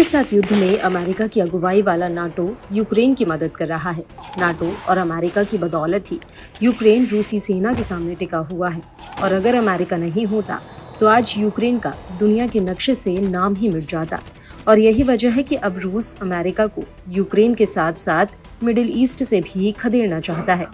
के साथ युद्ध में अमेरिका की अगुवाई वाला नाटो यूक्रेन की मदद कर रहा है। नाटो और अमेरिका की बदौलत ही यूक्रेन रूसी सेना के सामने टिका हुआ है और अगर अमेरिका नहीं होता तो आज यूक्रेन का दुनिया के नक्शे से नाम ही मिट जाता। और यही वजह है कि अब रूस अमेरिका को यूक्रेन के साथ साथ मिडिल ईस्ट से भी खदेड़ना चाहता है।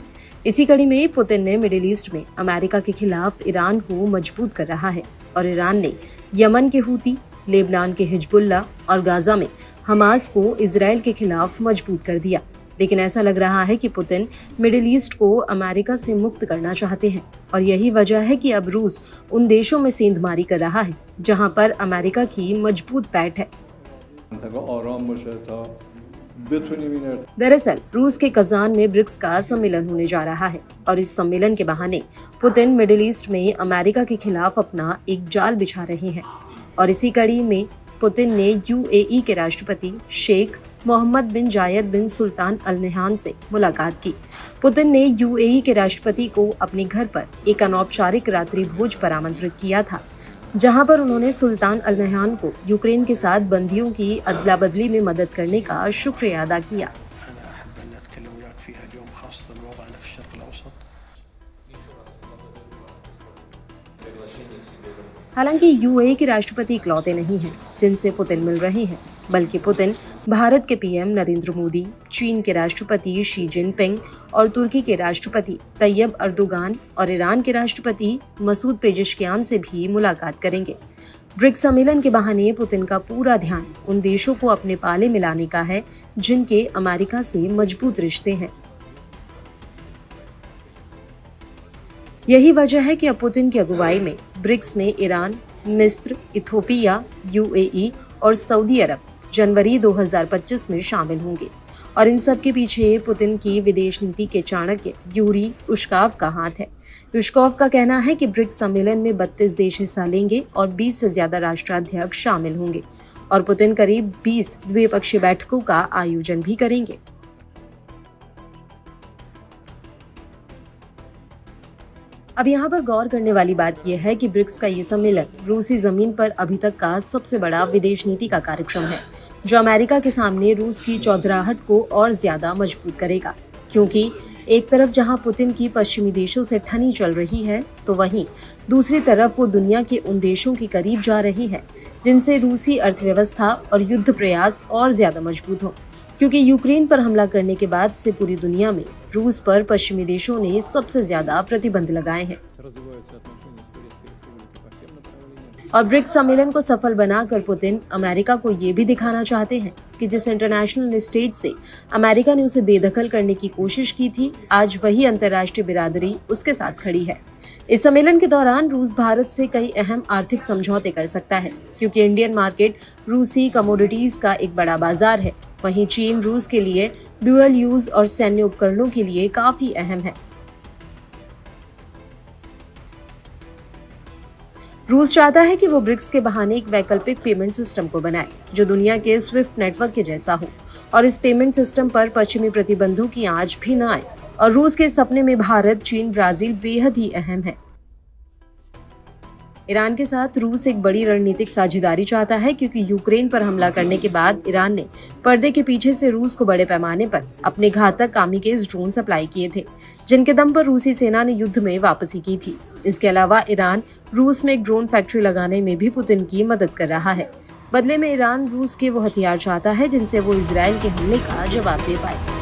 इसी कड़ी में पुतिन ने मिडिल ईस्ट में अमेरिका के खिलाफ ईरान को मजबूत कर रहा है और ईरान ने यमन के हूती, लेबनान के हिजबुल्ला और गाजा में हमास को इजराइल के खिलाफ मजबूत कर दिया। लेकिन ऐसा लग रहा है कि पुतिन मिडिल ईस्ट को अमेरिका से मुक्त करना चाहते हैं और यही वजह है कि अब रूस उन देशों में सेंधमारी कर रहा है जहां पर अमेरिका की मजबूत पैठ है। दरअसल रूस के कजान में ब्रिक्स का सम्मेलन होने जा रहा है और इस सम्मेलन के बहाने पुतिन मिडिल ईस्ट में अमेरिका के खिलाफ अपना एक जाल बिछा रहे हैं। और इसी कड़ी में पुतिन ने यूएई के राष्ट्रपति शेख मोहम्मद बिन जायद बिन सुल्तान अल नहयान से मुलाकात की। पुतिन ने यूएई के राष्ट्रपति को अपने घर पर एक अनौपचारिक रात्रि भोज पर आमंत्रित किया था, जहां पर उन्होंने सुल्तान अल नहयान को यूक्रेन के साथ बंदियों की अदला बदली में मदद करने का शुक्रिया अदा किया। हालांकि यूएई के राष्ट्रपति इकलौते नहीं हैं जिनसे पुतिन मिल रहे हैं, बल्कि पुतिन भारत के पीएम नरेंद्र मोदी, चीन के राष्ट्रपति शी जिनपिंग और तुर्की के राष्ट्रपति तैयब अर्दोगान और ईरान के राष्ट्रपति मसूद पेजेश्कियान से भी मुलाकात करेंगे। ब्रिक्स सम्मेलन के बहाने पुतिन का पूरा ध्यान उन देशों को अपने पाले में लाने का है जिनके अमेरिका से मजबूत रिश्ते हैं। यही वजह है कि अब पुतिन की अगुवाई में ब्रिक्स में ईरान, मिस्र, इथोपिया, यूएई और सऊदी अरब जनवरी 2025 में शामिल होंगे। और इन सब के पीछे पुतिन की विदेश नीति के चाणक्य यूरी उश्कोव का हाथ है। उश्कोव का कहना है कि ब्रिक्स सम्मेलन में 32 देश हिस्सा लेंगे और 20 से ज्यादा राष्ट्राध्यक्ष शामिल होंगे और पुतिन करीब 20 द्विपक्षीय बैठकों का आयोजन भी करेंगे। अब यहाँ पर गौर करने वाली बात यह है कि ब्रिक्स का ये सम्मेलन रूसी जमीन पर अभी तक का सबसे बड़ा विदेश नीति का कार्यक्रम है, जो अमेरिका के सामने रूस की चौधराहट को और ज्यादा मजबूत करेगा। क्योंकि एक तरफ जहाँ पुतिन की पश्चिमी देशों से ठनी चल रही है, तो वहीं दूसरी तरफ वो दुनिया के उन देशों के करीब जा रही है जिनसे रूसी अर्थव्यवस्था और युद्ध प्रयास और ज्यादा मजबूत हो। क्योंकि यूक्रेन पर हमला करने के बाद से पूरी दुनिया में रूस पर पश्चिमी देशों ने सबसे ज्यादा प्रतिबंध लगाए हैं। और ब्रिक्स सम्मेलन को सफल बनाकर पुतिन अमेरिका को ये भी दिखाना चाहते हैं कि जिस इंटरनेशनल स्टेज से अमेरिका ने उसे बेदखल करने की कोशिश की थी, आज वही अंतर्राष्ट्रीय बिरादरी उसके साथ खड़ी है। इस सम्मेलन के दौरान रूस भारत से कई अहम आर्थिक समझौते कर सकता है, क्योंकि इंडियन मार्केट रूसी कमोडिटीज का एक बड़ा बाजार है। वहीं चीन रूस के लिए ड्यूअल यूज और सैन्य उपकरणों के लिए काफी अहम है। रूस चाहता है कि वो ब्रिक्स के बहाने एक वैकल्पिक पेमेंट सिस्टम को बनाए जो दुनिया के स्विफ्ट नेटवर्क के जैसा हो और इस पेमेंट सिस्टम पर पश्चिमी प्रतिबंधों की आंच भी न आए। और रूस के सपने में भारत, चीन, ब्राजील बेहद ही अहम है। ईरान के साथ रूस एक बड़ी रणनीतिक साझेदारी चाहता है, क्योंकि यूक्रेन पर हमला करने के बाद ईरान ने पर्दे के पीछे से रूस को बड़े पैमाने पर अपने घातक कामिकेज ड्रोन सप्लाई किए थे, जिनके दम पर रूसी सेना ने युद्ध में वापसी की थी। इसके अलावा ईरान रूस में एक ड्रोन फैक्ट्री लगाने में भी पुतिन की मदद कर रहा है। बदले में ईरान रूस के वो हथियार चाहता है जिनसे वो इजराइल के हमले का जवाब दे पाए।